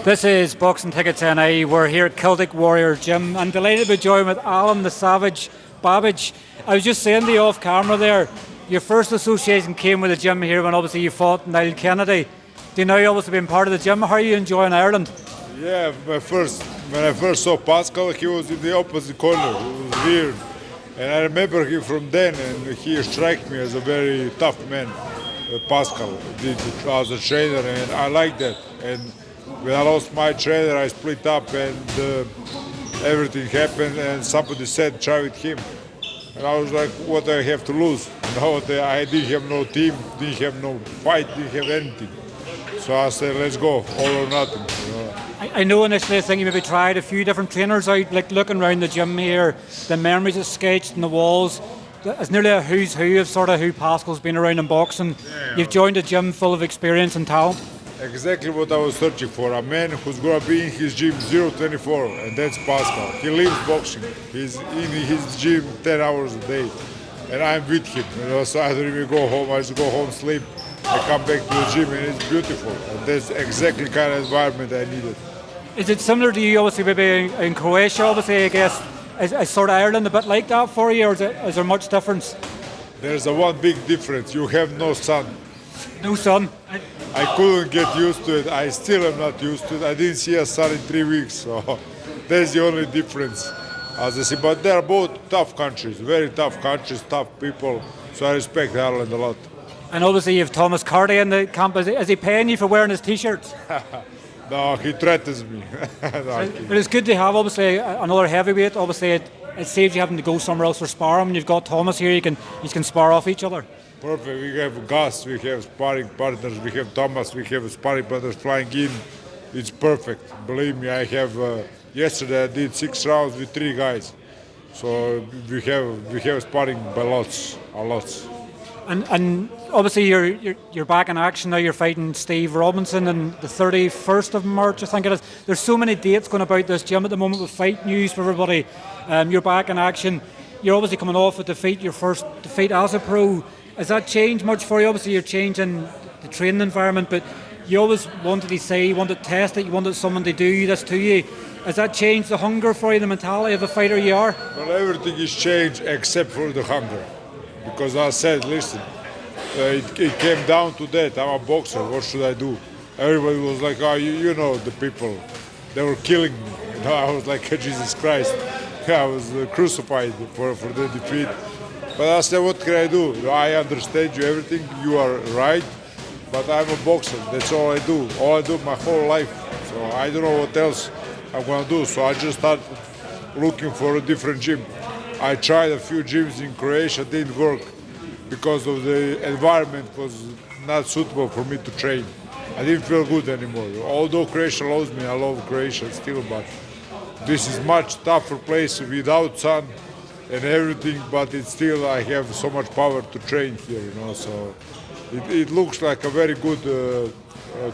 This is Boxing Tickets NI. We're here at Celtic Warrior Gym. I'm delighted to be joined with Alan the Savage Babic. I was just saying to you off camera there, your first association came with the gym here when obviously you fought Niall Kennedy. Do you now obviously being part of the gym? How are you enjoying Ireland? Yeah, when I first saw Pascal, he was in the opposite corner. It was weird. And I remember him from then, and he struck me as a very tough man. Pascal did as a trainer, and I like that. And when I lost my trainer, I split up, and everything happened. And somebody said, "Try with him." And I was like, "What do I have to lose?" I didn't have no team, didn't have no fight, didn't have anything. So I said, "Let's go, all or nothing." I know initially I think you maybe tried a few different trainers out, like looking around the gym here, the memories it's sketched on the walls. It's nearly a who's who of sort of who Pascal's been around in boxing. Yeah. You've joined a gym full of experience and talent. Exactly what I was searching for, a man who's gonna be in his gym 0-24, and that's Pascal. He lives boxing. He's in his gym 10 hours a day, and I'm with him. So I don't even go home. I just go home, sleep, I come back to the gym, and it's beautiful. And that's exactly the kind of environment I needed. Is it similar to you, obviously, maybe in Croatia, obviously, I guess? Is sort of Ireland a bit like that for you, or is there much difference? There's a one big difference. You have no sun. No sun. I couldn't get used to it. I still am not used to it. I didn't see a sun in 3 weeks, so that's the only difference. As I say, but they're both tough countries, very tough countries, tough people. So I respect Ireland a lot. And obviously you have Thomas Carty in the camp. Is he paying you for wearing his T-shirts? No, he threatens me. No, But it's good to have obviously another heavyweight. Obviously it saves you having to go somewhere else for sparring. When you've got Thomas here, you can spar off each other. perfect. We have Gus, we have sparring partners, we have Thomas, we have sparring partners flying in. It's perfect. Believe me, I have. Yesterday I did 6 rounds with 3 guys. So we have sparring by lots, a lots. And obviously you're back in action now. You're fighting Steve Robinson on the 31st of March, I think it is. There's so many dates going about this gym at the moment with fight news for everybody. You're back in action. You're obviously coming off a defeat, your first defeat as a pro. Has that changed much for you? Obviously you're changing the training environment, but you always wanted to say, you wanted to test it, you wanted someone to do this to you. Has that changed the hunger for you, the mentality of the fighter you are? Well, everything is changed except for the hunger. Because I said, listen, it came down to that. I'm a boxer. What should I do? Everybody was like, oh, you know, the people, they were killing me. I was like, Jesus Christ. I was crucified for the defeat. But I said, what can I do? I understand you, everything. You are right. But I'm a boxer. That's all I do. All I do my whole life. So I don't know what else I'm going to do. So I just started looking for a different gym. I tried a few gyms in Croatia, didn't work because of the environment was not suitable for me to train. I didn't feel good anymore. Although Croatia loves me, I love Croatia still, but this is much tougher place without sun and everything, but it's still, I have so much power to train here, so it looks like a very good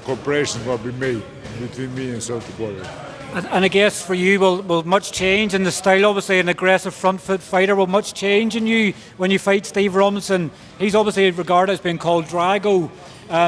cooperation will be made between me and Celtic Warrior. And I guess for you, will much change in the style? Obviously, an aggressive front foot fighter. Will much change in you when you fight Steve Robinson? He's obviously regarded as being called Drago,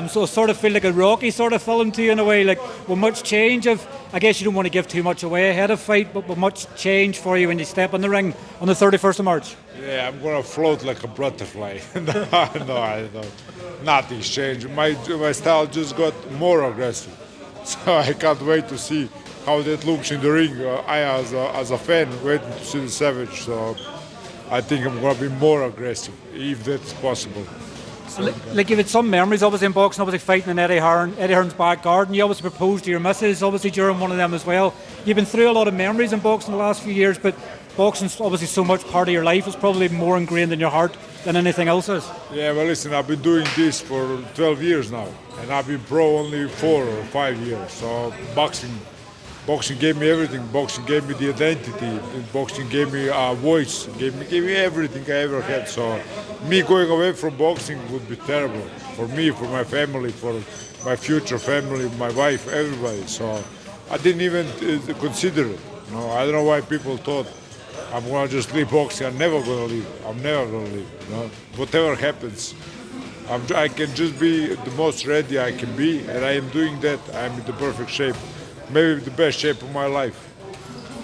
so it sort of feel like a Rocky sort of film to you in a way. Like, will much change? I guess you don't want to give too much away ahead of fight, but will much change for you when you step in the ring on the 31st of March? Yeah, I'm gonna float like a butterfly. No, I don't. Nothing's changed. My style just got more aggressive, so I can't wait to see how that looks in the ring. I, as a fan, waiting to see the Savage, so I think I'm going to be more aggressive, if that's possible. So, like you've had some memories, obviously, in boxing, obviously fighting in Eddie Hearn's back garden. You obviously proposed to your missus, obviously, during one of them as well. You've been through a lot of memories in boxing the last few years, but boxing's obviously so much part of your life. It's probably more ingrained in your heart than anything else is. Yeah, well, listen, I've been doing this for 12 years now, and I've been pro only 4 or 5 years. So boxing gave me everything. Boxing gave me the identity. Boxing gave me a voice. Gave me everything I ever had. So me going away from boxing would be terrible for me, for my family, for my future family, my wife, everybody. So I didn't even consider it. I don't know why people thought I'm gonna just leave boxing. I'm never gonna leave. I'm never gonna leave. Whatever happens, I can just be the most ready I can be, and I am doing that. I'm in the perfect shape. maybe the best shape of my life.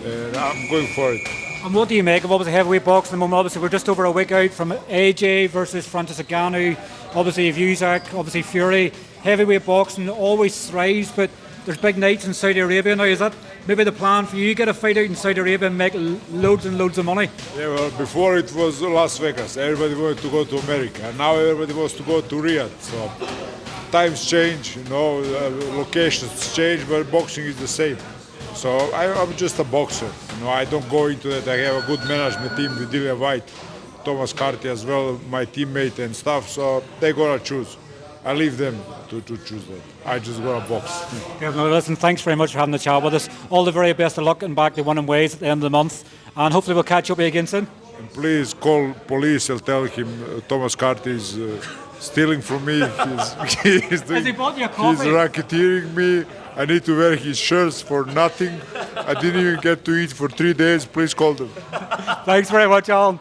And I'm going for it. And what do you make of obviously heavyweight boxing at the moment? Obviously, we're just over a week out from AJ versus Francis Ngannou. Obviously, you've Usyk, obviously Fury. Heavyweight boxing always thrives, but there's big nights in Saudi Arabia now. Is that maybe the plan for you? Get a fight out in Saudi Arabia and make loads and loads of money? Yeah, well, before it was Las Vegas. Everybody wanted to go to America. And now everybody wants to go to Riyadh. So times change, locations change, but boxing is the same. So I'm just a boxer. I don't go into that. I have a good management team with Dillian White, Thomas Carty as well, my teammate and stuff. So they're gonna choose. I leave them to choose that. I just gonna box. Yeah, no, listen, thanks very much for having the chat with us. All the very best of luck and back to winning ways at the end of the month. And hopefully we'll catch up with you again soon. And please call police and tell him Thomas Carty is stealing from me. Has he bought you a coffee? He's racketeering me. I need to wear his shirts for nothing. I didn't even get to eat for 3 days. Please call them. Thanks very much, Alan.